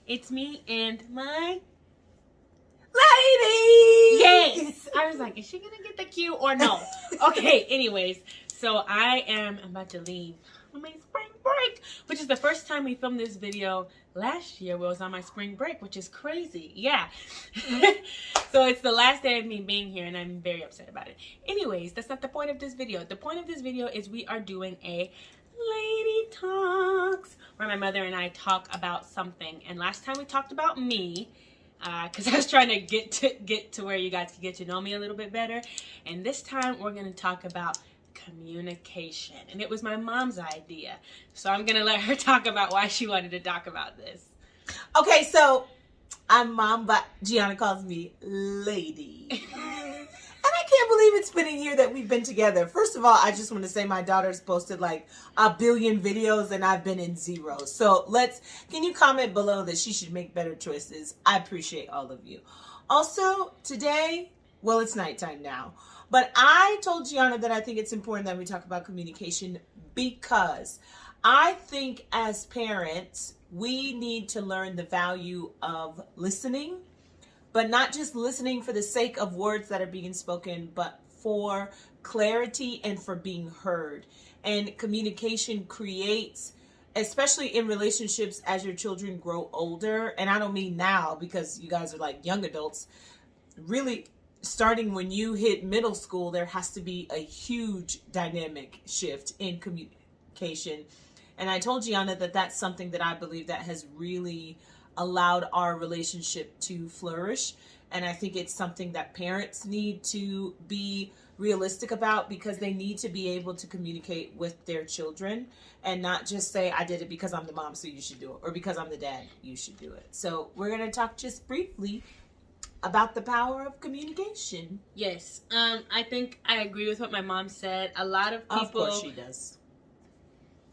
It's me and my lady. Yes. I was like, is she gonna get the cue or no? Okay. Anyways, so I am about to leave on my spring break, which is the first time we filmed this video last year. Was on my spring break, which is crazy. Yeah. So it's the last day of me being here, and I'm very upset about it. Anyways, that's not the point of this video. The point of this video is we are doing a lady talks where my mother and I talk about something. And last time we talked about me, because I was trying to get to where you guys can get to know me a little bit better. And this time we're going to talk about communication. And it was my mom's idea. So I'm going to let her talk about why she wanted to talk about this. Okay, so I'm mom, but Gianna calls me lady. And I can't believe it's been a year that we've been together. First of all, I just want to say my daughter's posted like 1 billion videos and I've been in 0. So can you comment below that she should make better choices? I appreciate all of you. Also, today, well, it's nighttime now, but I told Gianna that I think it's important that we talk about communication because I think as parents, we need to learn the value of listening, but not just listening for the sake of words that are being spoken, but for clarity and for being heard. And communication creates, especially in relationships as your children grow older, and I don't mean now because you guys are like young adults, really starting when you hit middle school, there has to be a huge dynamic shift in communication. And I told Gianna that that's something that I believe that has really allowed our relationship to flourish. And I think it's something that parents need to be realistic about because they need to be able to communicate with their children and not just say, I did it because I'm the mom, so you should do it, or because I'm the dad, you should do it. So we're going to talk just briefly about the power of communication. Yes. I think I agree with what my mom said. A lot of people... Of course she does.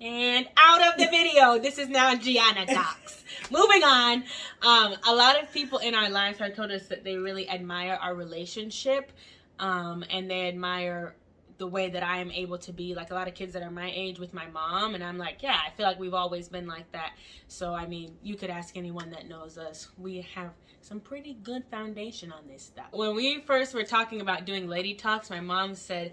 And out of the video. This is now Gianna Talks. Moving on. A lot of people in our lives have told us that they really admire our relationship. And they admire the way that I am able to be, like a lot of kids that are my age with my mom. And I'm like, yeah, I feel like we've always been like that. So, I mean, you could ask anyone that knows us. We have some pretty good foundation on this stuff. When we first were talking about doing lady talks, my mom said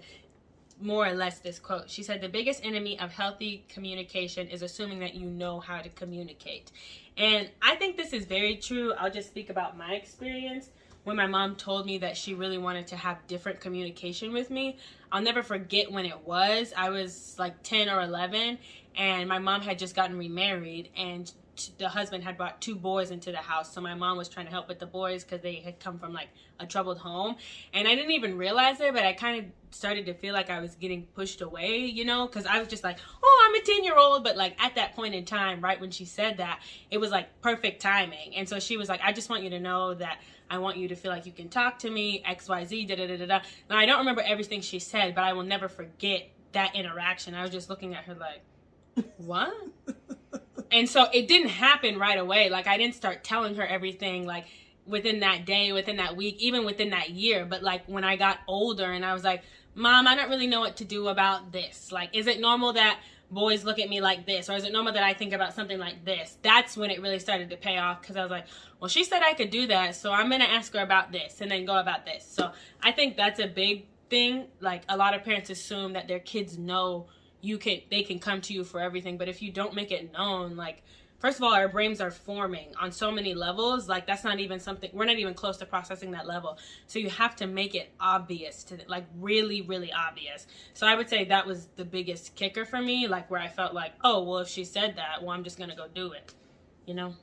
more or less this quote. She said, the biggest enemy of healthy communication is assuming that you know how to communicate. And I think this is very true. I'll just speak about my experience. When my mom told me that she really wanted to have different communication with me, I'll never forget when it was. I was like 10 or 11, and my mom had just gotten remarried, and the husband had brought 2 boys into the house. So my mom was trying to help with the boys because they had come from like a troubled home. And I didn't even realize it, but I kind of started to feel like I was getting pushed away, you know, because I was just like, oh, I'm a 10-year-old. But like at that point in time, right when she said that, it was like perfect timing. And so she was like, I just want you to know that I want you to feel like you can talk to me, XYZ, da-da-da-da-da. Now, I don't remember everything she said, but I will never forget that interaction. I was just looking at her like, what? And so it didn't happen right away. Like, I didn't start telling her everything, like, within that day, within that week, even within that year. But, like, when I got older and I was like, Mom, I don't really know what to do about this. Like, is it normal that boys look at me like this? Or is it normal that I think about something like this? That's when it really started to pay off, because I was like, well, she said I could do that, so I'm going to ask her about this and then go about this. So I think that's a big thing. Like, a lot of parents assume that their kids know they can come to you for everything. But if you don't make it known, like, first of all, our brains are forming on so many levels. Like, that's not even something, we're not even close to processing that level. So you have to make it obvious to, like, really, really obvious. So I would say that was the biggest kicker for me, like, where I felt like, oh, well, if she said that, well, I'm just going to go do it, you know?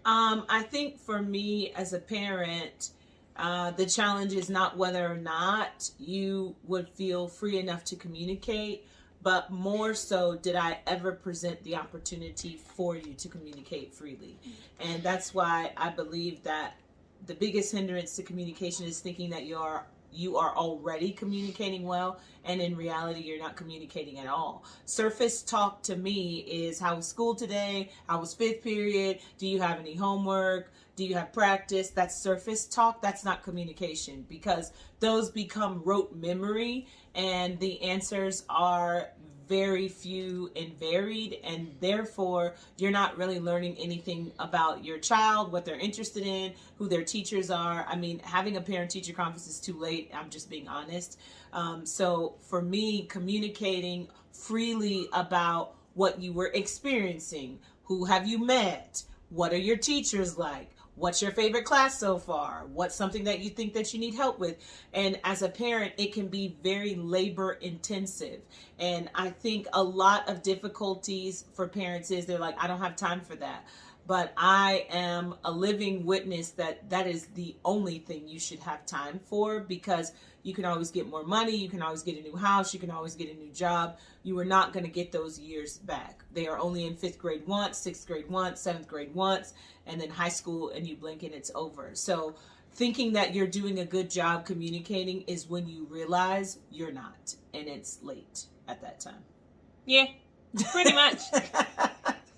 I think for me as a parent, the challenge is not whether or not you would feel free enough to communicate, but more so, did I ever present the opportunity for you to communicate freely? And that's why I believe that the biggest hindrance to communication is thinking that you are already communicating well, and in reality, you're not communicating at all. Surface talk to me is, how was school today? How was 5th period? Do you have any homework? Do you have practice? That's surface talk. That's not communication, because those become rote memory, and the answers are very few and varied, and therefore you're not really learning anything about your child, what they're interested in, who their teachers are. I mean, having a parent-teacher conference is too late. I'm just being honest. So for me, communicating freely about what you were experiencing, who have you met, what are your teachers like, what's your favorite class so far, what's something that you think that you need help with. And as a parent, it can be very labor intensive. And I think a lot of difficulties for parents is they're like, I don't have time for that. But I am a living witness that that is the only thing you should have time for, because you can always get more money, you can always get a new house, you can always get a new job. You are not going to get those years back. They are only in 5th grade once, 6th grade once, 7th grade once, and then high school, and you blink and it's over. So thinking that you're doing a good job communicating is when you realize you're not, and it's late at that time. Yeah, pretty much.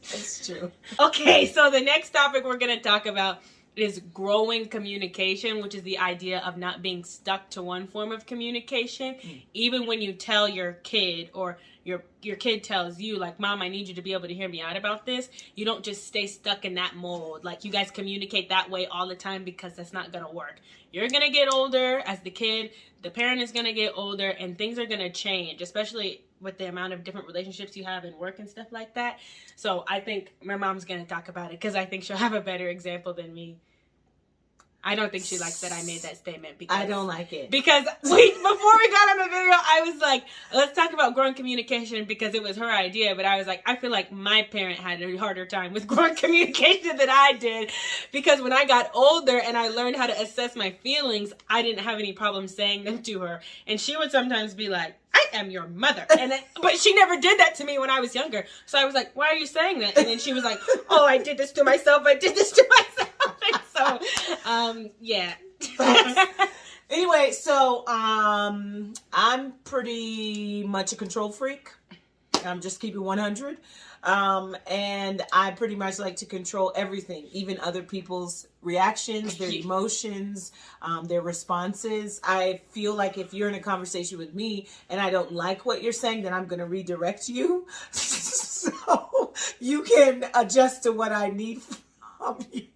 It's true. Okay, so the next topic we're going to talk about is growing communication, which is the idea of not being stuck to one form of communication. Even when you tell your kid, or your kid tells you, like, Mom, I need you to be able to hear me out about this. You don't just stay stuck in that mold. Like, you guys communicate that way all the time, because that's not going to work. You're going to get older as the kid. The parent is going to get older, and things are going to change, especially with the amount of different relationships you have in work and stuff like that. So I think my mom's going to talk about it, because I think she'll have a better example than me. I don't think she likes that I made that statement. Because I don't like it. Because before we got on the video, I was like, let's talk about growing communication, because it was her idea. But I was like, I feel like my parent had a harder time with growing communication than I did. Because when I got older and I learned how to assess my feelings, I didn't have any problem saying them to her. And she would sometimes be like, I am your mother. But she never did that to me when I was younger. So I was like, why are you saying that? And then she was like, oh, I did this to myself. I did this to myself. And so, yeah. Anyway, so I'm pretty much a control freak. I'm just keeping 100. And I pretty much like to control everything, even other people's reactions, their emotions, their responses. I feel like if you're in a conversation with me and I don't like what you're saying, then I'm going to redirect you. So you can adjust to what I need from you.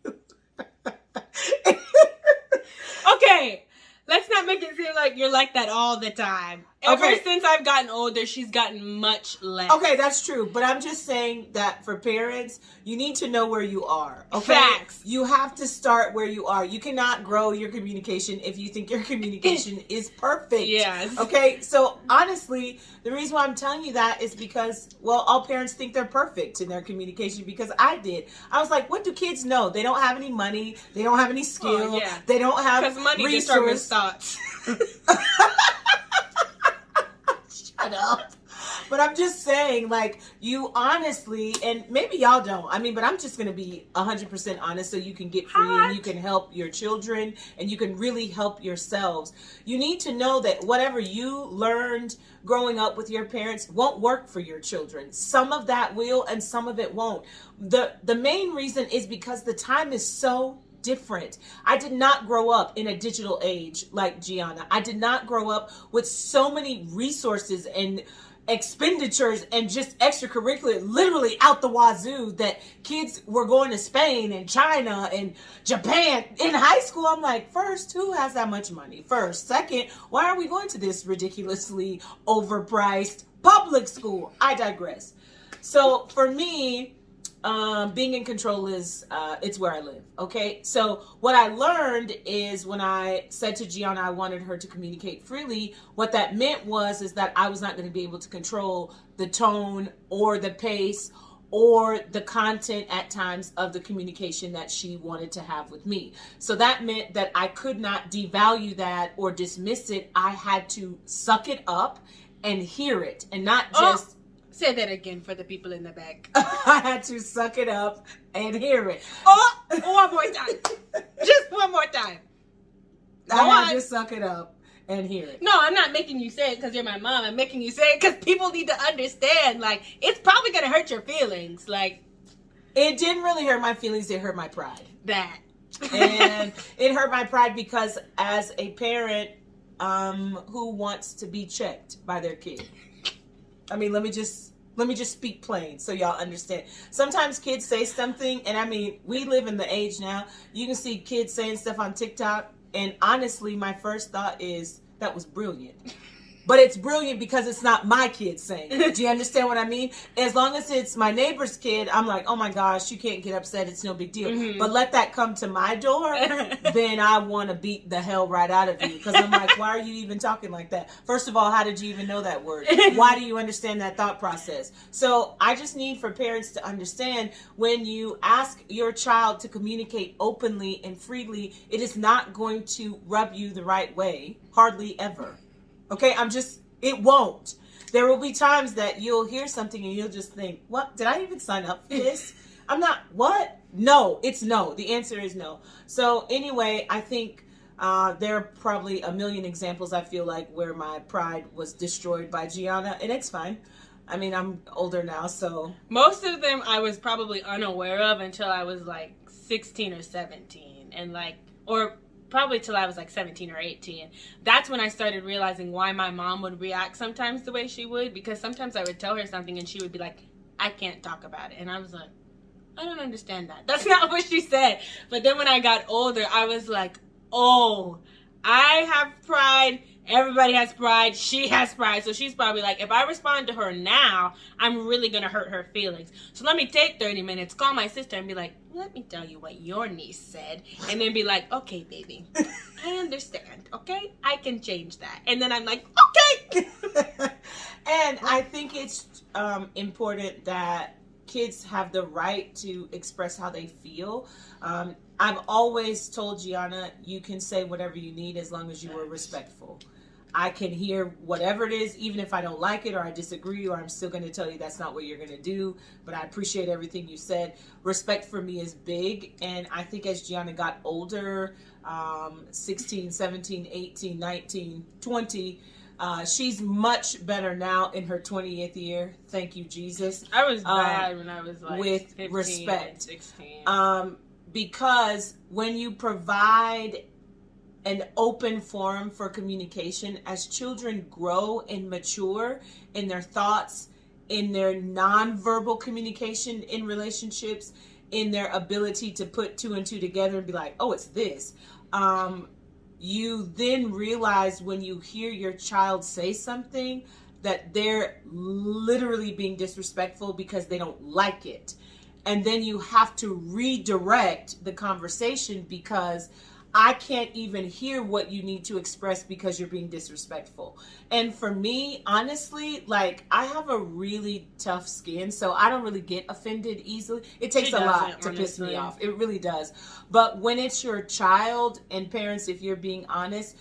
Okay. Let's not make it seem like you're like that all the time. Ever since I've gotten older, she's gotten much less. Okay, that's true. But I'm just saying that for parents, you need to know where you are. Okay? Facts. You have to start where you are. You cannot grow your communication if you think your communication is perfect. Yes. Okay? So honestly, the reason why I'm telling you that is because, well, all parents think they're perfect in their communication, because I did. I was like, what do kids know? They don't have any money. They don't have any skill. Oh, yeah. They don't have because money resource. determines thoughts. Shut up. But I'm just saying, like, you honestly, and maybe y'all don't, I mean, but I'm just going to be 100% honest so you can get free and you can help your children and you can really help yourselves. You need to know that whatever you learned growing up with your parents won't work for your children. Some of that will and some of it won't. The main reason is because the time is so different. I did not grow up in a digital age like Gianna. I did not grow up with so many resources and expenditures and just extracurricular literally out the wazoo that kids were going to Spain and China and Japan in high school. I'm like, first, who has that much money? First. Second, why are we going to this ridiculously overpriced public school? I digress. So for me, being in control is, it's where I live. Okay. So what I learned is when I said to Gianna, I wanted her to communicate freely, what that meant is that I was not going to be able to control the tone or the pace or the content at times of the communication that she wanted to have with me. So that meant that I could not devalue that or dismiss it. I had to suck it up and hear it and not just... Say that again for the people in the back. I had to suck it up and hear it. Oh, one more time. Just one more time. I had to suck it up and hear it. No, I'm not making you say it because you're my mom. I'm making you say it because people need to understand. Like, it's probably going to hurt your feelings. Like, it didn't really hurt my feelings. It hurt my pride. That. And it hurt my pride because as a parent who wants to be checked by their kid, I mean, let me just speak plain so y'all understand. Sometimes kids say something, and I mean, we live in the age now. You can see kids saying stuff on TikTok, and honestly, my first thought is that was brilliant. But it's brilliant because it's not my kid saying it. Do you understand what I mean? As long as it's my neighbor's kid, I'm like, oh my gosh, you can't get upset. It's no big deal. Mm-hmm. But let that come to my door, then I want to beat the hell right out of you. Because I'm like, why are you even talking like that? First of all, how did you even know that word? Why do you understand that thought process? So I just need for parents to understand, when you ask your child to communicate openly and freely, it is not going to rub you the right way. Hardly ever. Okay, it won't. There will be times that you'll hear something and you'll just think, what? Did I even sign up for this? What? No, it's no. The answer is no. So anyway, I think there are probably a million examples, I feel like, where my pride was destroyed by Gianna, and it's fine. I mean, I'm older now, so. Most of them I was probably unaware of until I was like 16 or 17. Or probably till I was like 17 or 18. That's when I started realizing why my mom would react sometimes the way she would, because sometimes I would tell her something and she would be like, I can't talk about it. And I was like, I don't understand that. That's not what she said. But then when I got older, I was like, oh, I have pride. Everybody has pride. She has pride. So she's probably like, if I respond to her now, I'm really going to hurt her feelings. So let me take 30 minutes, call my sister and be like, let me tell you what your niece said. And then be like, okay, baby, I understand. Okay, I can change that. And then I'm like, okay. And I think it's important that kids have the right to express how they feel. I've always told Gianna, you can say whatever you need as long as you are respectful. I can hear whatever it is, even if I don't like it or I disagree, or I'm still going to tell you that's not what you're going to do, but I appreciate everything you said. Respect for me is big, and I think as Gianna got older, 16, 17, 18, 19, 20, she's much better now in her 20th year. Thank you, Jesus. I was bad when I was like with 15 respect. 16. Because when you provide an open forum for communication, as children grow and mature in their thoughts, in their nonverbal communication in relationships, in their ability to put two and two together and be like, oh, it's this. You then realize when you hear your child say something that they're literally being disrespectful because they don't like it. And then you have to redirect the conversation because I can't even hear what you need to express because you're being disrespectful. And for me, honestly, like, I have a really tough skin, so I don't really get offended easily. It takes a lot to piss me off. It really does. But when it's your child, and parents, if you're being honest,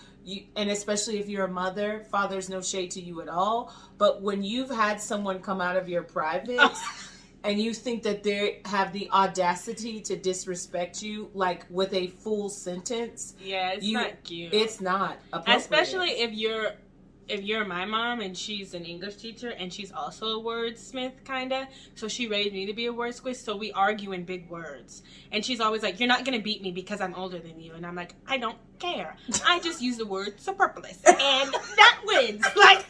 and especially if you're a mother, father's no shade to you at all. But when you've had someone come out of your privates, and you think that they have the audacity to disrespect you, like, with a full sentence. Yeah, it's not cute. It's not appropriate. Especially if you're my mom and she's an English teacher and she's also a wordsmith, kind of. So she raised me to be a wordsmith, so we argue in big words. And she's always like, you're not going to beat me because I'm older than you. And I'm like, I don't care. I just use the word superfluous. And that wins. Like,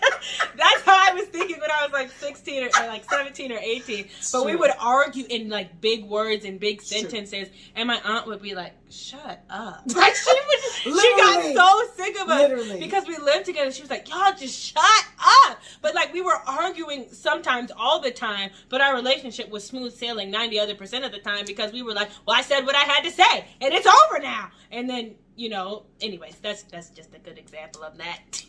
that's how I was thinking when I was like 16 or like 17 or 18. But we would argue in like big words and big sentences. And my aunt would be like, shut up. Like, she got so sick of us because we lived together. She was like, y'all just shut up. But like, we were arguing sometimes all the time, but our relationship was smooth sailing 90% of the time because we were like, well, I said what I had to say and it's over now. And then, you know, anyways, that's just a good example of that.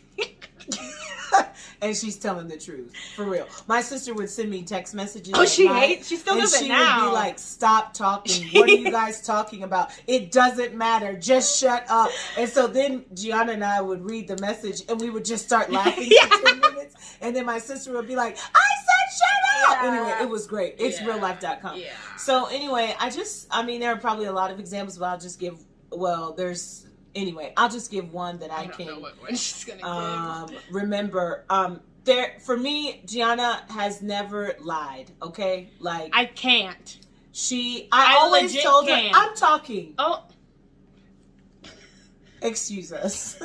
And she's telling the truth, for real. My sister would send me text messages. Oh, she still does it now. And she would be like, stop talking. What are you guys talking about? It doesn't matter. Just shut up. And so then Gianna and I would read the message and we would just start laughing for 10 minutes. And then my sister would be like, I said shut up. Anyway, it was great. It's reallife.com. Yeah. So anyway, there are probably a lot of examples, but I'll just give, I'll just give one that I can know what one she's gonna give. Remember. For me, Gianna has never lied. Okay, like I can't. I always told her, I'm talking. Oh, excuse us.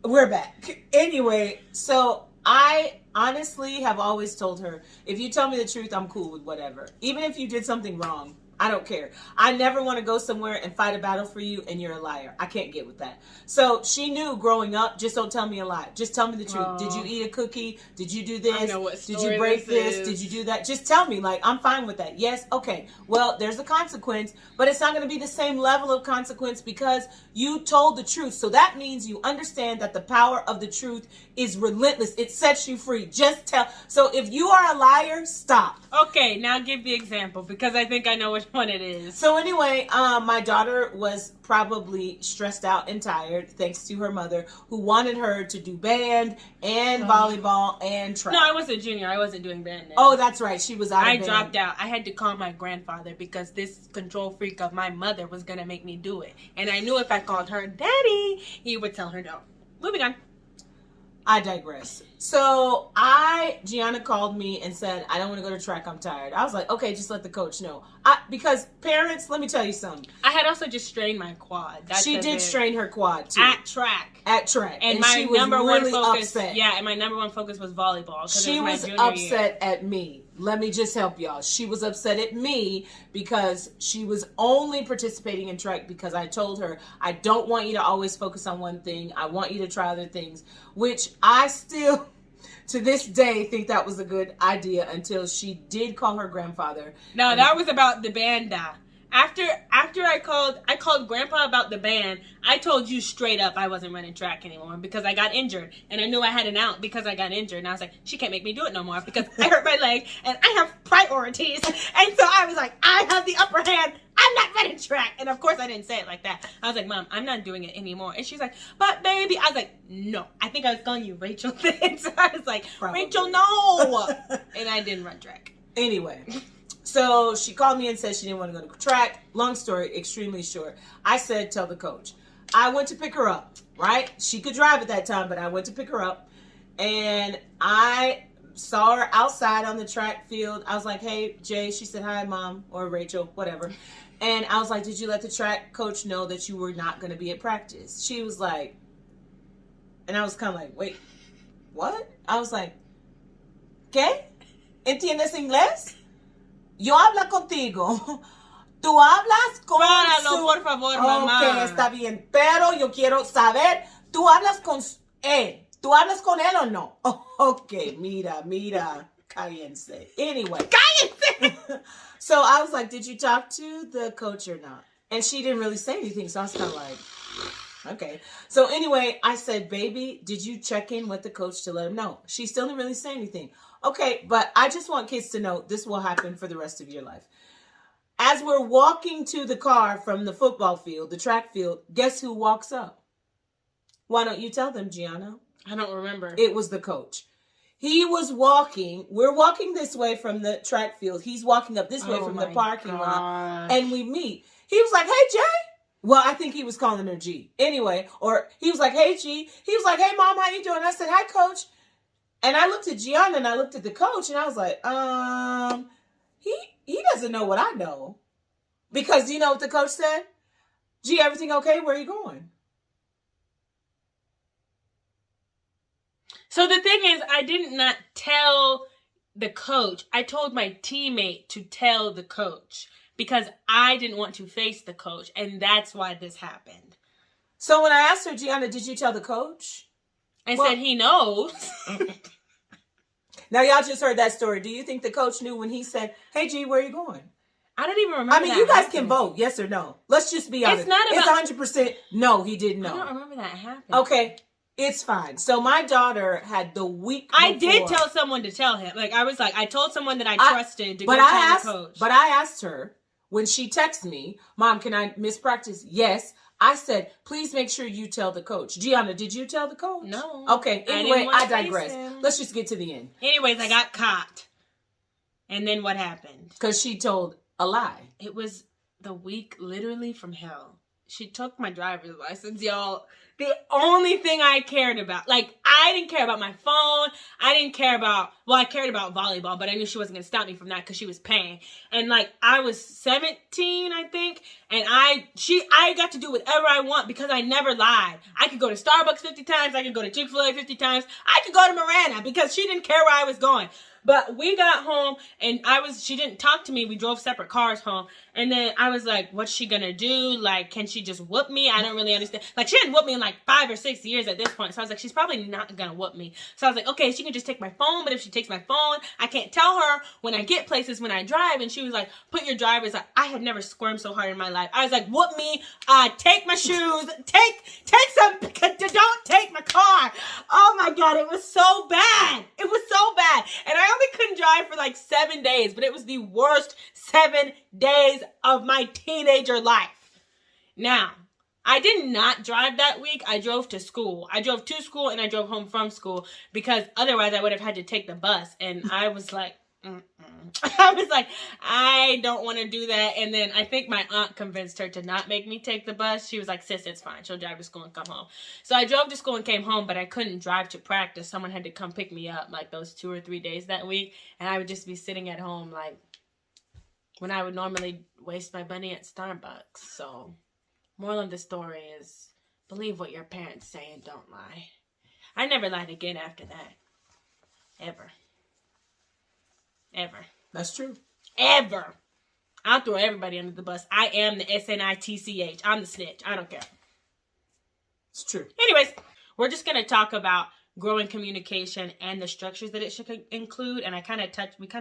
We're back. Anyway, so I honestly have always told her, if you tell me the truth, I'm cool with whatever. Even if you did something wrong, I don't care. I never want to go somewhere and fight a battle for you and you're a liar. I can't get with that. So she knew growing up, just don't tell me a lie. Just tell me the truth. Did you eat a cookie? Did you do this? I know what Did you break this? Did you do that? Just tell me. Like, I'm fine with that. Yes? Okay. Well, there's a consequence, but it's not going to be the same level of consequence because you told the truth. So that means you understand that the power of the truth is relentless. It sets you free. Just tell. So if you are a liar, stop. Okay, now give the example because I think I know which one it is. So anyway, my daughter was probably stressed out and tired thanks to her mother who wanted her to do band and volleyball and track. No, I was a junior. I wasn't doing band then. Oh, that's right. She was out of I band. dropped out. I had to call my grandfather because this control freak of my mother was going to make me do it. And I knew if I called her daddy, he would tell her no. Moving on. I digress. So Gianna called me and said, I don't want to go to track. I'm tired. I was like, okay, just let the coach know. Because parents, let me tell you something. I had also just strained my quad. She did strain her quad too. At track. And my she was number really one focus, upset. Yeah, and my number one focus was volleyball. She was upset at me. Let me just help y'all. She was upset at me because she was only participating in track because I told her, I don't want you to always focus on one thing. I want you to try other things, which I still, to this day, think that was a good idea until she did call her grandfather. No, that was about the band. After I called Grandpa about the band. I told you straight up I wasn't running track anymore because I got injured, and I knew I had an out because I got injured. And I was like, she can't make me do it no more because I hurt my leg and I have priorities. And so I was like, I have the upper hand. I'm not running track. And of course I didn't say it like that. I was like, Mom, I'm not doing it anymore. And she's like, but baby, I was like, no. I think I was calling you Rachel then. So I was like, Probably. Rachel, no. And I didn't run track. Anyway. So she called me and said she didn't want to go to track. Long story, extremely short. I said, tell the coach. I went to pick her up, right? She could drive at that time, but I went to pick her up. And I saw her outside on the track field. I was like, hey, Jay. She said, hi, Mom, or Rachel, whatever. And I was like, did you let the track coach know that you were not going to be at practice? She was like, and I was kind of like, wait, what? I was like, ¿qué? ¿Entiendes inglés? Yo hablo contigo. Tú hablas con Páralo, por favor, mamá. Ok, está bien. Pero yo quiero saber, ¿tú hablas con él? ¿Tú hablas con él o no? Oh, ok, mira. Cállense. Anyway. Cállense! So I was like, did you talk to the coach or not? And she didn't really say anything. So I was kind of like, okay. So anyway, I said, baby, did you check in with the coach to let him know? She still didn't really say anything. Okay, but I just want kids to know this will happen for the rest of your life. As we're walking to the car from the football field, the track field, guess who walks up? Why don't you tell them, Gianna? I don't remember. It was the coach. He was walking. We're walking this way from the track field. He's walking up this way from the parking lot. And we meet. He was like, hey, Jay. Well, I think he was calling her G. Anyway, or he was like, hey, G. He was like, hey, Mom, how you doing? I said, hi, Coach. And I looked at Gianna and I looked at the coach and I was like, he doesn't know what I know. Because you know what the coach said? G, everything okay? Where are you going? So the thing is, I did not tell the coach. I told my teammate to tell the coach because I didn't want to face the coach. And that's why this happened. So when I asked her, Gianna, did you tell the coach? I said, he knows. Now, y'all just heard that story. Do you think the coach knew when he said, hey, G, where are you going? I don't even remember. I mean, you guys can vote, yes or no. Let's just be honest. It's not about... It's 100% no, he didn't know. I don't remember that happening. Okay, it's fine. So my daughter had the week before. I did tell someone to tell him. Like, I was like, I told someone that I trusted to go tell the coach. But I asked her, when she texted me, Mom, can I miss practice? Yes. I said, please make sure you tell the coach. Gianna, did you tell the coach? No. Okay, anyway, I digress. Let's just get to the end. Anyways, I got caught. And then what happened? Because she told a lie. It was the week literally from hell. she took my driver's license, y'all. The only thing I cared about, like, I didn't care about my phone. I didn't care about, well, I cared about volleyball, but I knew she wasn't going to stop me from that because she was paying. And, like, I was 17, I think, and I got to do whatever I want because I never lied. I could go to Starbucks 50 times. I could go to Chick-fil-A 50 times. I could go to Marana because she didn't care where I was going. But we got home, and she didn't talk to me. We drove separate cars home. And then I was like, what's she gonna do? Like, can she just whoop me? I don't really understand. Like, she hadn't whooped me in like 5 or 6 years at this point. So I was like, she's probably not gonna whoop me. So I was like, okay, she can just take my phone. But if she takes my phone, I can't tell her when I get places when I drive. And she was like, put your driver's. I had never squirmed so hard in my life. I was like, whoop me, take my shoes, take some, don't take my car. Oh my God, it was so bad. It was so bad. And I only couldn't drive for like 7 days, but it was the worst 7 days of my teenager life. Now, I did not drive that week. I drove to school. I drove to school and I drove home from school because otherwise I would have had to take the bus. And I was like, I was like, I don't want to do that. And then I think my aunt convinced her to not make me take the bus. She was like, sis, it's fine. She'll drive to school and come home. So I drove to school and came home, but I couldn't drive to practice. Someone had to come pick me up like those 2 or 3 days that week. And I would just be sitting at home like when I would normally waste my money at Starbucks. So moral of the story is believe what your parents say and don't lie. I never lied again after that. Ever. Ever. That's true. Ever. I'll throw everybody under the bus. I am the SNITCH. I'm the snitch. I don't care. It's true. Anyways, we're just going to talk about growing communication and the structures that it should include. And we kind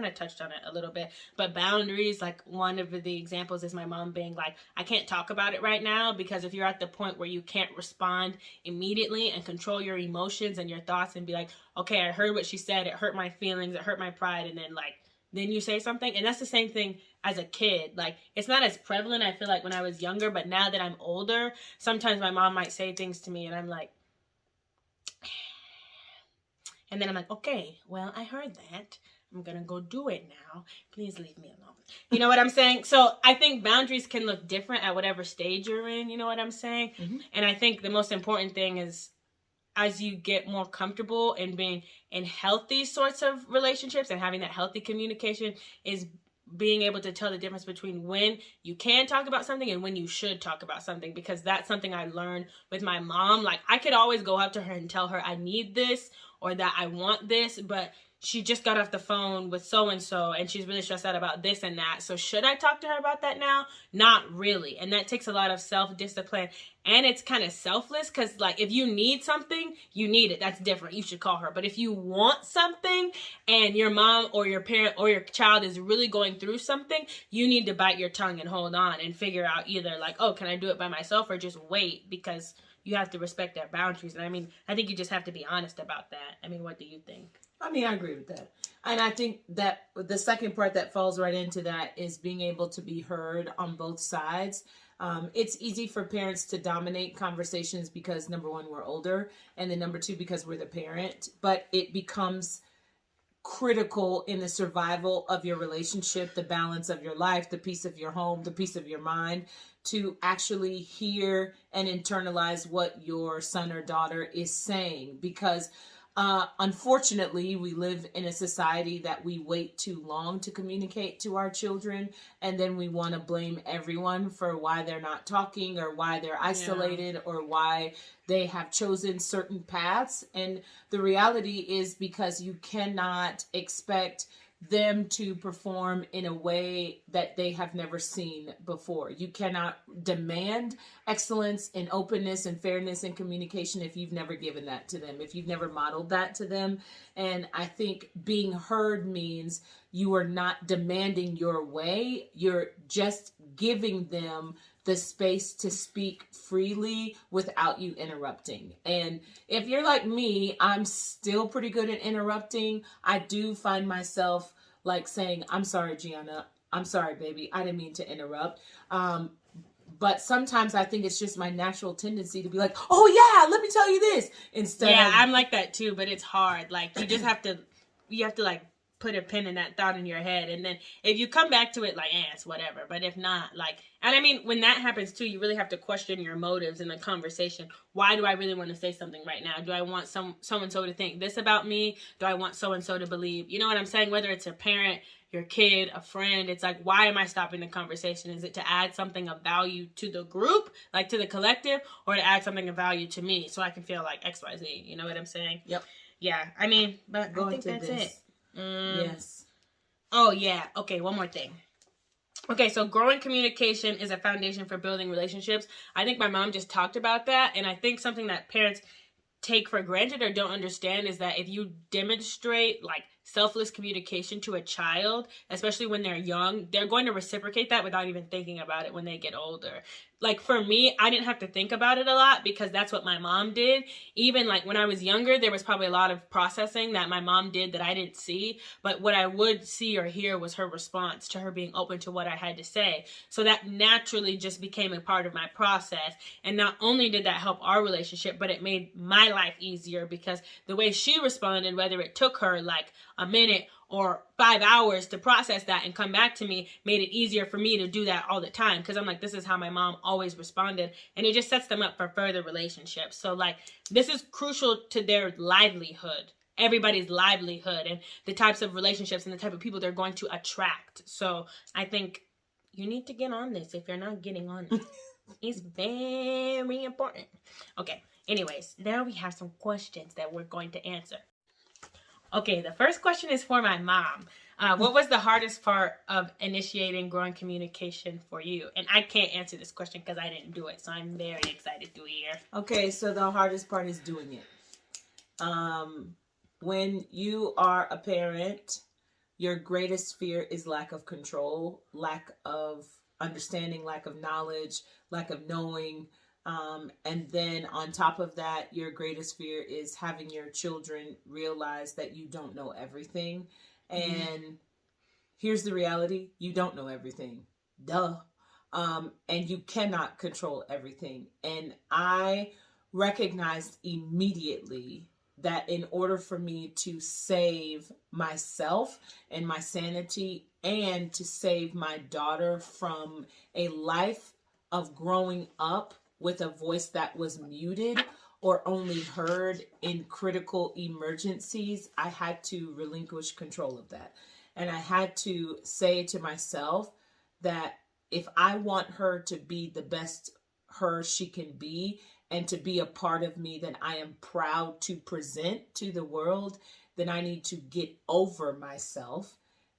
of touched on it a little bit. But boundaries, like one of the examples is my mom being like, I can't talk about it right now because if you're at the point where you can't respond immediately and control your emotions and your thoughts and be like, okay, I heard what she said. It hurt my feelings. It hurt my pride. And then you say something. And that's the same thing as a kid. Like, it's not as prevalent, I feel like, when I was younger. But now that I'm older, sometimes my mom might say things to me and I'm like, and then I'm like, okay, well, I heard that. I'm going to go do it now. Please leave me alone. You know what I'm saying? So I think boundaries can look different at whatever stage you're in. You know what I'm saying? Mm-hmm. And I think the most important thing is as you get more comfortable in being in healthy sorts of relationships and having that healthy communication is being able to tell the difference between when you can talk about something and when you should talk about something, because that's something I learned with my mom. Like, I could always go up to her and tell her I need this or that I want this, but she just got off the phone with so-and-so and she's really stressed out about this and that. So should I talk to her about that now? Not really. And that takes a lot of self-discipline. And it's kind of selfless because, like, if you need something, you need it. That's different. You should call her. But if you want something and your mom or your parent or your child is really going through something, you need to bite your tongue and hold on and figure out either, like, oh, can I do it by myself or just wait, because you have to respect their boundaries. And I mean, I think you just have to be honest about that. I mean, what do you think? I mean, I agree with that. And I think that the second part that falls right into that is being able to be heard on both sides. It's easy for parents to dominate conversations because, number one, we're older, and then number two, because we're the parent. But it becomes critical in the survival of your relationship, the balance of your life, the peace of your home, the peace of your mind, to actually hear and internalize what your son or daughter is saying. Because unfortunately, we live in a society that we wait too long to communicate to our children, and then we want to blame everyone for why they're not talking or why they're isolated or why they have chosen certain paths. And the reality is because you cannot expect them to perform in a way that they have never seen before. You cannot demand excellence and openness and fairness and communication if you've never given that to them, if you've never modeled that to them. And I think being heard means you are not demanding your way. You're just giving them the space to speak freely without you interrupting. And if you're like me, I'm still pretty good at interrupting. I do find myself like saying, I'm sorry, Gianna. I'm sorry, baby. I didn't mean to interrupt. But sometimes I think it's just my natural tendency to be like, oh yeah, let me tell you this. Instead I'm like that too, but it's hard. Like, you just have to, like put a pin in that thought in your head. And then if you come back to it, like, it's whatever. But if not, like, and I mean, when that happens too, you really have to question your motives in the conversation. Why do I really want to say something right now? Do I want so-and-so to think this about me? Do I want so-and-so to believe? You know what I'm saying? Whether it's a parent, your kid, a friend, it's like, why am I stopping the conversation? Is it to add something of value to the group, like to the collective, or to add something of value to me so I can feel like XYZ? You know what I'm saying? Yep. Yeah, I mean, but I think that's it. Yes. Oh, yeah. Okay, one more thing. Okay, so growing communication is a foundation for building relationships. I think my mom just talked about that, and I think something that parents take for granted or don't understand is that if you demonstrate like selfless communication to a child, especially when they're young, they're going to reciprocate that without even thinking about it when they get older. Like for me, I didn't have to think about it a lot because that's what my mom did. Even like when I was younger, there was probably a lot of processing that my mom did that I didn't see. But what I would see or hear was her response to her being open to what I had to say. So that naturally just became a part of my process. And not only did that help our relationship, but it made my life easier because the way she responded, whether it took her like a minute or 5 hours to process that and come back to me, made it easier for me to do that all the time. Because I'm like, this is how my mom always responded. And it just sets them up for further relationships. So like, this is crucial to their livelihood, everybody's livelihood, and the types of relationships and the type of people they're going to attract. So I think you need to get on this if you're not getting on it. It's very important. Okay, anyways, now we have some questions that we're going to answer. Okay, the first question is for my mom. What was the hardest part of initiating growing communication for you? And I can't answer this question because I didn't do it, so I'm very excited to hear. Okay, so the hardest part is doing it. When you are a parent, your greatest fear is lack of control, lack of understanding, lack of knowledge, lack of knowing. And then on top of that, your greatest fear is having your children realize that you don't know everything. And here's the reality. You don't know everything. Duh. And you cannot control everything. And I recognized immediately that in order for me to save myself and my sanity and to save my daughter from a life of growing up with a voice that was muted or only heard in critical emergencies, I had to relinquish control of that. And I had to say to myself that if I want her to be the best her she can be and to be a part of me that I am proud to present to the world, then I need to get over myself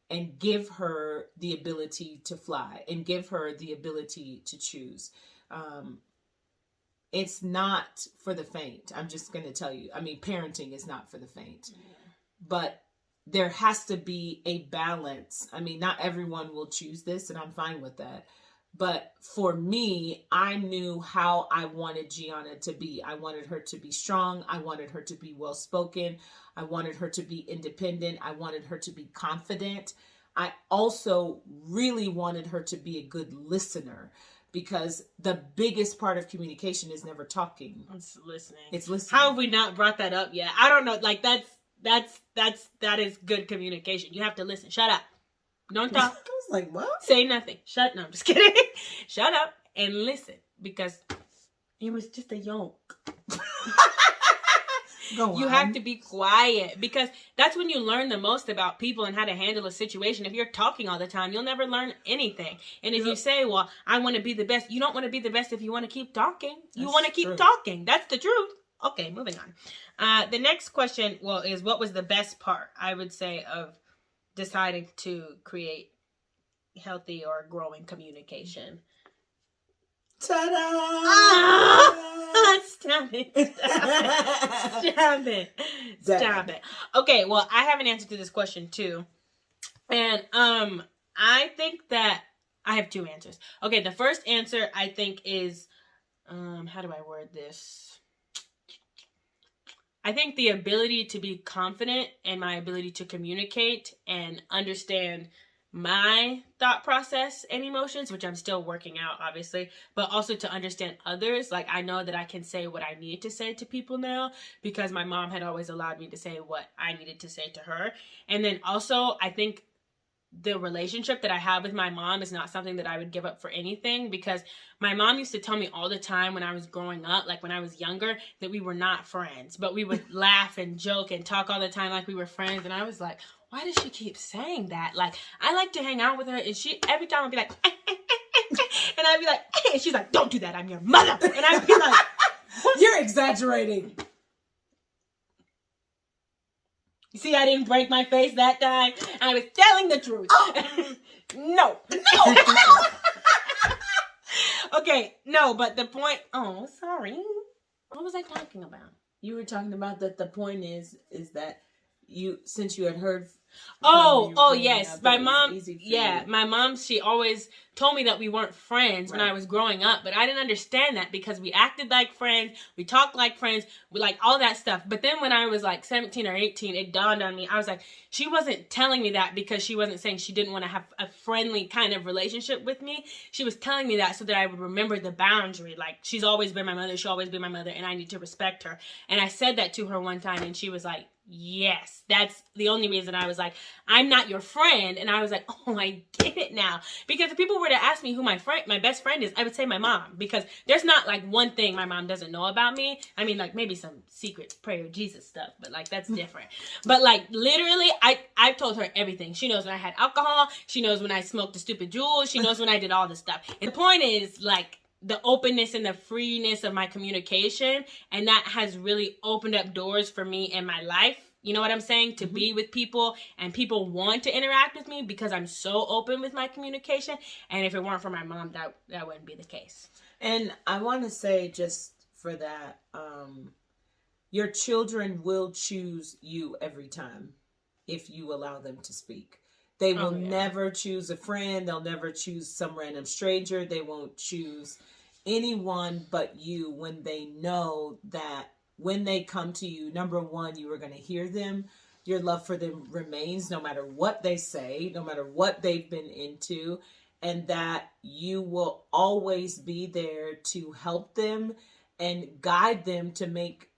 and give her the ability to fly and give her the ability to choose. It's not for the faint. I'm just going to tell you. I mean, parenting is not for the faint. But there has to be a balance. I mean, not everyone will choose this, and I'm fine with that. But for me, I knew how I wanted Gianna to be. I wanted her to be strong. I wanted her to be well-spoken. I wanted her to be independent. I wanted her to be confident. I also really wanted her to be a good listener. Because the biggest part of communication is never talking. It's listening. It's listening. How have we not brought that up yet? I don't know. Like that is good communication. You have to listen. Shut up. Don't talk. I was like, what? Say nothing. No, I'm just kidding. Shut up and listen. Because it was just a yolk. You have to be quiet because that's when you learn the most about people and how to handle a situation. If you're talking all the time, you'll never learn anything. And if you say, well, I want to be the best, you don't want to be the best if you want to keep talking. You want to keep talking. That's the truth. Okay, moving on. The next question, is what was the best part, I would say, of deciding to create healthy or growing communication? Ta-da! Stop it. Stop it. Stop it. Okay, well, I have an answer to this question too. And I think that I have two answers. Okay, the first answer I think is how do I word this? I think the ability to be confident and my ability to communicate and understand my thought process and emotions, which I'm still working out, obviously, but also to understand others. Like, I know that I can say what I need to say to people now because my mom had always allowed me to say what I needed to say to her. And then also, I think the relationship that I have with my mom is not something that I would give up for anything, because my mom used to tell me all the time when I was growing up, like when I was younger, that we were not friends, but we would laugh and joke and talk all the time like we were friends. And I was like, why does she keep saying that? Like, I like to hang out with her, and she, every time I'd be like, and I'd be like, and she's like, don't do that, I'm your mother. And I'd be like, you're exaggerating. You see, I didn't break my face that time. I was telling the truth. Oh. No. Okay, no, but the point, oh, sorry. What was I talking about? You were talking about that the point is that you, since you had heard. Oh, yes. My mom, my mom, she always told me that we weren't friends when I was growing up, but I didn't understand that because we acted like friends, we talked like friends, we like all that stuff. But then when I was like 17 or 18, it dawned on me. I was like, she wasn't telling me that because she wasn't saying she didn't want to have a friendly kind of relationship with me. She was telling me that so that I would remember the boundary. Like, she's always been my mother, she'll always be my mother, and I need to respect her. And I said that to her one time, and she was like, yes, that's the only reason. I was like, I'm not your friend. And I was like, oh, I get it now. Because if people were to ask me who my best friend is, I would say my mom. Because there's not like one thing my mom doesn't know about me. I mean, like maybe some secret prayer Jesus stuff, but like that's different. But like literally, I've told her everything. She knows when I had alcohol. She knows when I smoked the stupid jewels. She knows when I did all this stuff. And the point is, like, the openness and the freeness of my communication, and that has really opened up doors for me in my life. You know what I'm saying? To be with people, and people want to interact with me because I'm so open with my communication. And if it weren't for my mom, that wouldn't be the case. And I want to say, just for that, your children will choose you every time if you allow them to speak. They will never choose a friend. They'll never choose some random stranger. They won't choose anyone but you when they know that when they come to you, number one, you are going to hear them. Your love for them remains no matter what they say, no matter what they've been into, and that you will always be there to help them and guide them to make,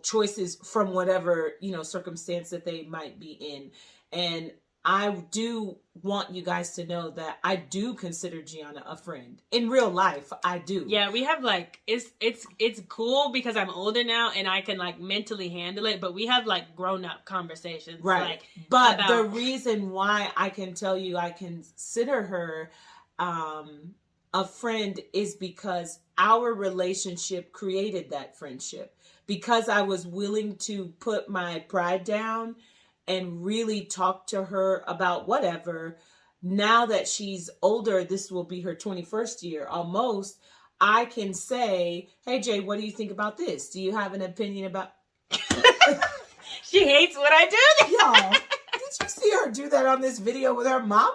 choices from whatever, circumstance that they might be in. And I do want you guys to know that I do consider Gianna a friend. In real life, I do. Yeah, we have like, it's cool because I'm older now and I can like mentally handle it, but we have like grown up conversations. Right. Like, but the reason why I can tell you I consider her a friend is because our relationship created that friendship. Because I was willing to put my pride down and really talk to her about whatever. Now that she's older, this will be her 21st year almost, I can say, hey, Jay, what do you think about this? Do you have an opinion about... She hates what I do. Y'all, did you see her do that on this video with her mama?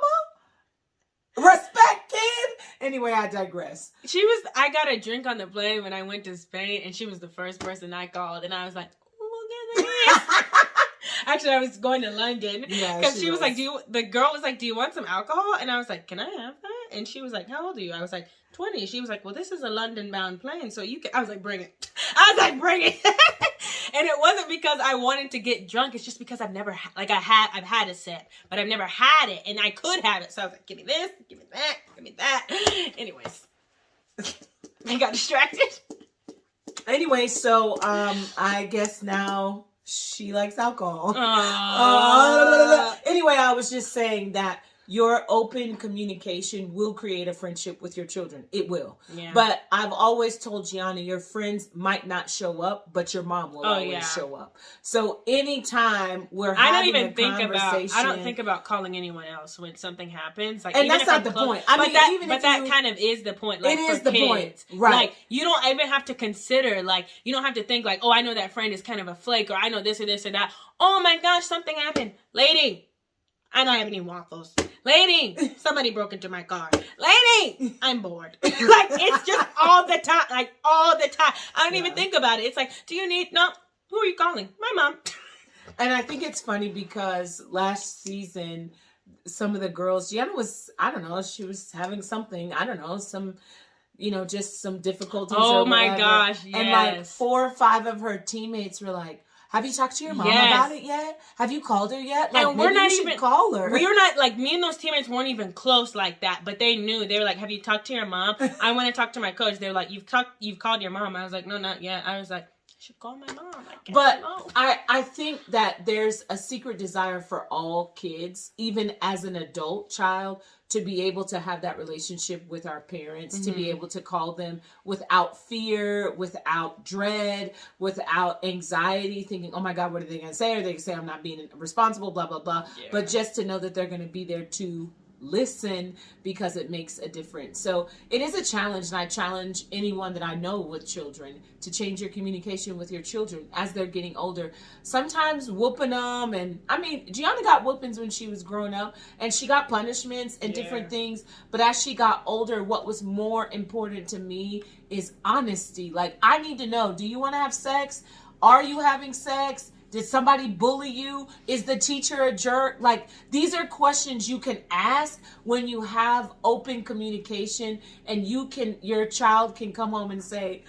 Respect, kid. Anyway, I digress. I got a drink on the plane when I went to Spain, and she was the first person I called, and I was like, look at this. Actually, I was going to London because she was like, the girl was like, do you want some alcohol? And I was like, can I have that? And she was like, how old are you? I was like, 20. She was like, well, this is a London bound plane, so you can. I was like, bring it. And it wasn't because I wanted to get drunk. It's just because I've never I've had a sip, but I've never had it, and I could have it. So I was like, give me this, give me that, give me that. Anyways, I got distracted. Anyway, so I guess now she likes alcohol. Anyway, I was just saying that your open communication will create a friendship with your children. It will. Yeah. But I've always told Gianna, your friends might not show up, but your mom will always show up. So anytime we're having a conversation... I don't think about calling anyone else when something happens. Like, and that's not the point. I mean, that kind of is the point. Like, it is the point. Right. Like, you don't even have to consider, like, you don't have to think like, oh, I know that friend is kind of a flake, or I know this or this or that. Oh my gosh, something happened. Lady, I don't have any waffles. Lady, somebody broke into my car. Lady, I'm bored. Like, it's just all the time. Like, all the time. I don't even think about it. It's like, do you need... No. Who are you calling? My mom. And I think it's funny because last season, some of the girls, Gianna was, I don't know, she was having something, I don't know, some, just some difficulties. Oh or my whatever. gosh, yes. And like 4 or 5 of her teammates were like, have you talked to your mom about it yet? Have you called her yet? Like, and we're not even call her. We're not, like, me and those teammates weren't even close like that, but they knew. They were like, have you talked to your mom? I want to talk to my coach. They were like, you've called your mom. I was like, no, not yet. I was like, I should call my mom. But I think that there's a secret desire for all kids, even as an adult child, to be able to have that relationship with our parents, to be able to call them without fear, without dread, without anxiety, thinking, oh my God, what are they going to say? Are they going to say I'm not being responsible, blah, blah, blah. Yeah. But just to know that they're going to be there to listen because it makes a difference. So it is a challenge, and I challenge anyone that I know with children to change your communication with your children as they're getting older. Sometimes whooping them, and I mean, Gianna got whoopings when she was growing up, and she got punishments and different things, but as she got older, what was more important to me is honesty. Like, I need to know, do you want to have sex? Are you having sex? Did somebody bully you? Is the teacher a jerk? Like, these are questions you can ask when you have open communication, and your child can come home and say,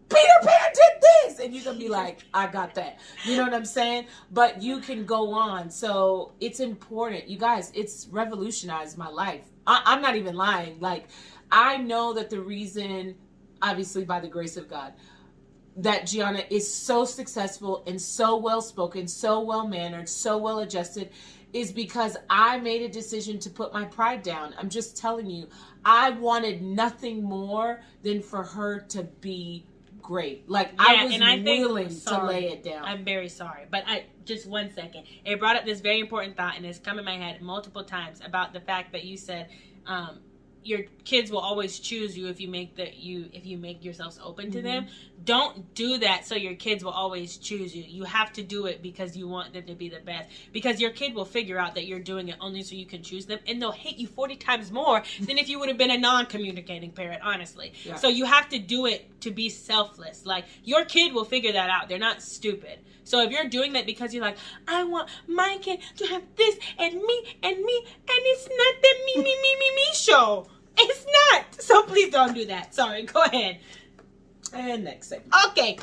Peter Pan did this, and you can be like, I got that. You know what I'm saying? But you can go on. So it's important. You guys, it's revolutionized my life. I'm not even lying. Like, I know that the reason, obviously by the grace of God, that Gianna is so successful and so well-spoken, so well-mannered, so well-adjusted, is because I made a decision to put my pride down. I'm just telling you, I wanted nothing more than for her to be great. Like, I was willing to lay it down. I'm very sorry, but just 1 second. It brought up this very important thought, and it's come in my head multiple times about the fact that you said, your kids will always choose you if you make yourselves open to them. Don't do that so your kids will always choose you. You have to do it because you want them to be the best. Because your kid will figure out that you're doing it only so you can choose them, and they'll hate you 40 times more than if you would have been a non-communicating parent, honestly. Yeah. So you have to do it to be selfless. Like, your kid will figure that out. They're not stupid. So if you're doing that because you're like, I want my kid to have this and me, and it's not the me show. It's not. So please don't do that. Sorry. Go ahead. And next segment. Okay.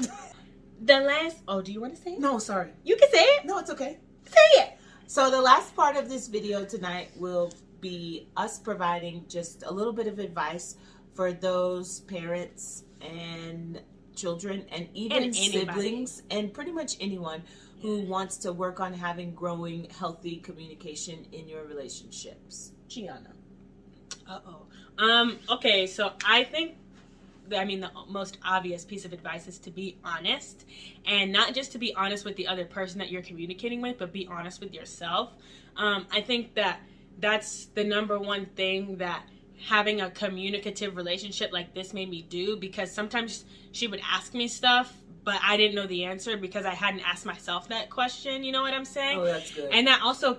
The last... Oh, do you want to say it? No, sorry. You can say it. No, it's okay. Say it. So the last part of this video tonight will be us providing just a little bit of advice for those parents and children and even siblings and pretty much anyone who wants to work on having growing, healthy communication in your relationships. Gianna. Okay, so I think, the most obvious piece of advice is to be honest, and not just to be honest with the other person that you're communicating with, but be honest with yourself. I think that's the number one thing that having a communicative relationship like this made me do, because sometimes she would ask me stuff, but I didn't know the answer because I hadn't asked myself that question. You know what I'm saying? Oh, that's good. And that also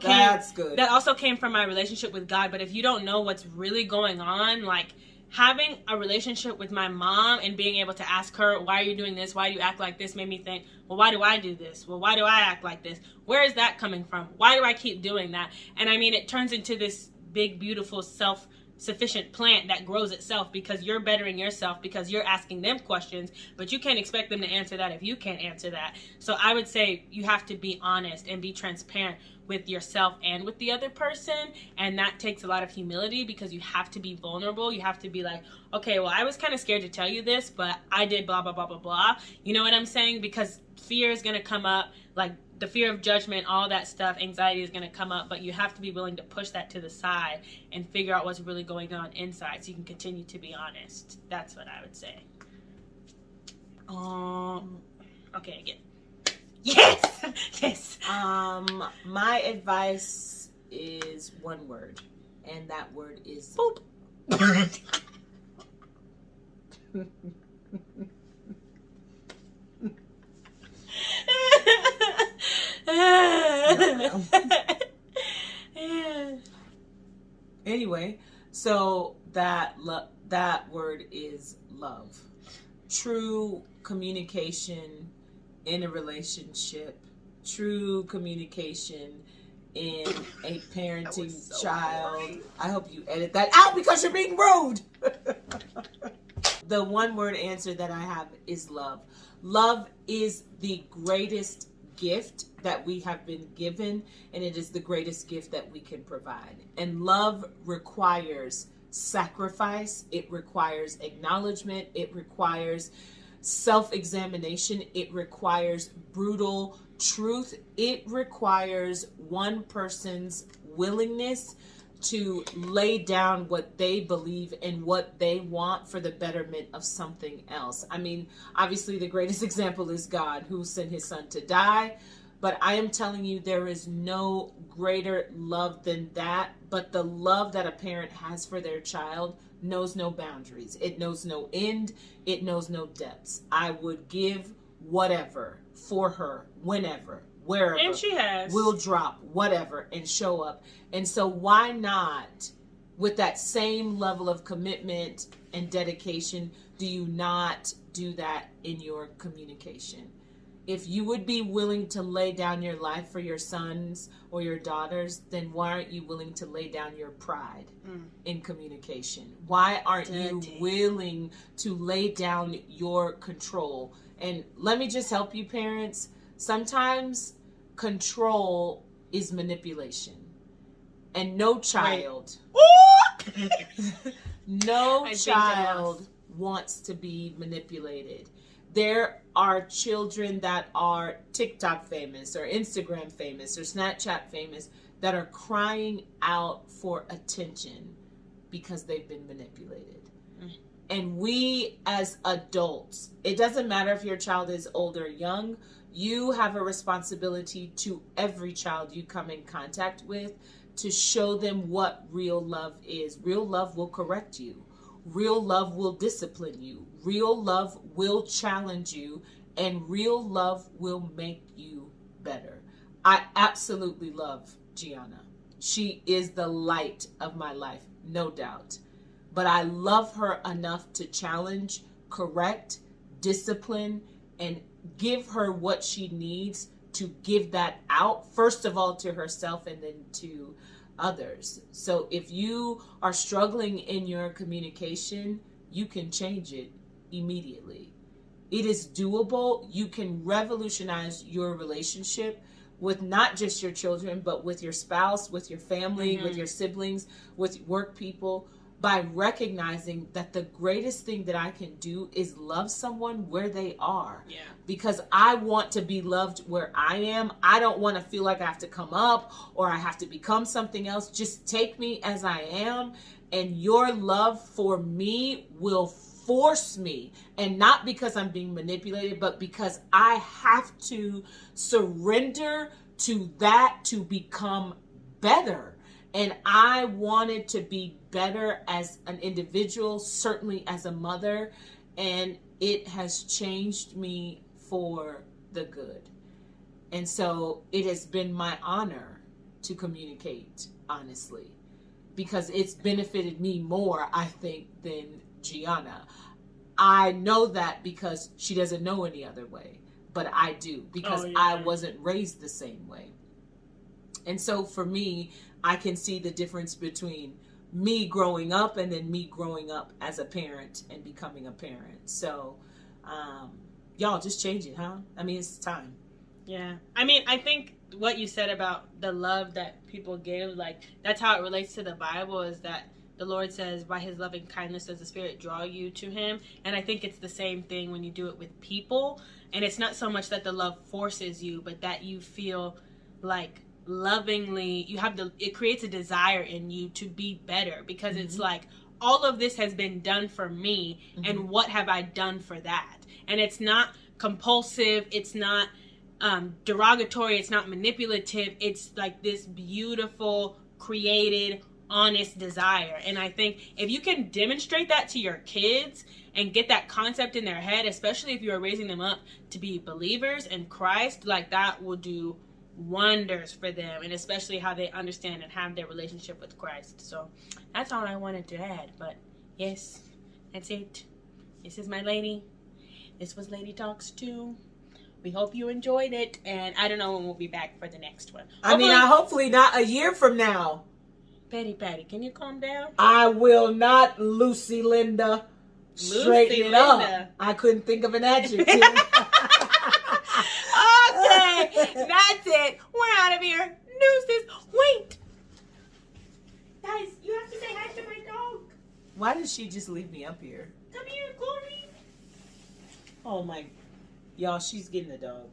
came from my relationship with God. But if you don't know what's really going on, like having a relationship with my mom and being able to ask her, why are you doing this? Why do you act like this? Made me think, well, why do I do this? Well, why do I act like this? Where is that coming from? Why do I keep doing that? And it turns into this big, beautiful, self-sufficient plant that grows itself because you're bettering yourself, because you're asking them questions, but you can't expect them to answer that if you can't answer that. So I would say you have to be honest and be transparent with yourself and with the other person, and that takes a lot of humility because you have to be vulnerable. You have to be like, okay, well, I was kind of scared to tell you this, but I did blah, blah, blah, blah, blah. You know what I'm saying? Because fear is going to come up, like the fear of judgment, all that stuff, anxiety is going to come up, but you have to be willing to push that to the side and figure out what's really going on inside so you can continue to be honest. That's what I would say. Okay, again. Yes! Yes! My advice is one word, and that word is boop. Anyway, so that word is love. True communication in a relationship true communication in a parenting child. Right. I hope you edit that out because you're being rude. The one word answer that I have is love. Love is the greatest gift that we have been given, and it is the greatest gift that we can provide. And love requires sacrifice. It requires acknowledgement. It requires self-examination. It requires brutal truth. It requires one person's willingness to lay down what they believe and what they want for the betterment of something else. I mean, obviously the greatest example is God, who sent his son to die. But I am telling you, there is no greater love than that. But the love that a parent has for their child knows no boundaries. It knows no end. It knows no depths. I would give whatever for her, whenever, wherever. And she has. Will drop, whatever, and show up. And so why not, with that same level of commitment and dedication, do you not do that in your communication? If you would be willing to lay down your life for your sons or your daughters, then why aren't you willing to lay down your pride in communication? Why aren't you willing to lay down your control? And let me just help you, parents. Sometimes control is manipulation. And no child, no child wants to be manipulated. There are children that are TikTok famous or Instagram famous or Snapchat famous that are crying out for attention because they've been manipulated. And we as adults, it doesn't matter if your child is old or young, you have a responsibility to every child you come in contact with to show them what real love is. Real love will correct you. Real love will discipline you. Real love will challenge you. And real love will make you better. I absolutely love Gianna. She is the light of my life, no doubt. But I love her enough to challenge, correct, discipline, and give her what she needs to give that out, first of all to herself and then to others. So if you are struggling in your communication, you can change it immediately. It is doable. You can revolutionize your relationship with not just your children, but with your spouse, with your family, with your siblings, with work people, by recognizing that the greatest thing that I can do is love someone where they are. Yeah. Because I want to be loved where I am. I don't want to feel like I have to come up or I have to become something else. Just take me as I am, and your love for me will force me, and not because I'm being manipulated, but because I have to surrender to that to become better. And I wanted to be better as an individual, certainly as a mother, and it has changed me for the good. And so it has been my honor to communicate honestly, because it's benefited me more, I think, than Gianna. I know that because she doesn't know any other way, but I do, because I wasn't raised the same way. And so for me, I can see the difference between me growing up and then me growing up as a parent and becoming a parent. So, y'all just change it, huh? I mean, it's time. Yeah. I mean, I think what you said about the love that people give, like, that's how it relates to the Bible, is that the Lord says, by his loving kindness does the Spirit draw you to him. And I think it's the same thing when you do it with people. And it's not so much that the love forces you, but that you feel like lovingly, it creates a desire in you to be better, because it's like, all of this has been done for me, and what have I done for that? And it's not compulsive, it's not derogatory, it's not manipulative. It's like this beautiful, created, honest desire. And I think if you can demonstrate that to your kids and get that concept in their head, especially if you're raising them up to be believers in Christ, like, that will do wonders for them, and especially how they understand and have their relationship with Christ. So that's all I wanted to add. But yes, that's it. This is my lady. This was Lady Talks 2. We hope you enjoyed it, and I don't know when we'll be back for the next one. Hopefully not a year from now. Patty, can you calm down? I will not, Lucy Linda. Straighten it up. I couldn't think of an adjective. Okay, that's it. We're out of here. Deuces. Wait. Guys, you have to say hi to my dog. Why did she just leave me up here? Come here, Glory. Oh my. Y'all, she's getting a dog.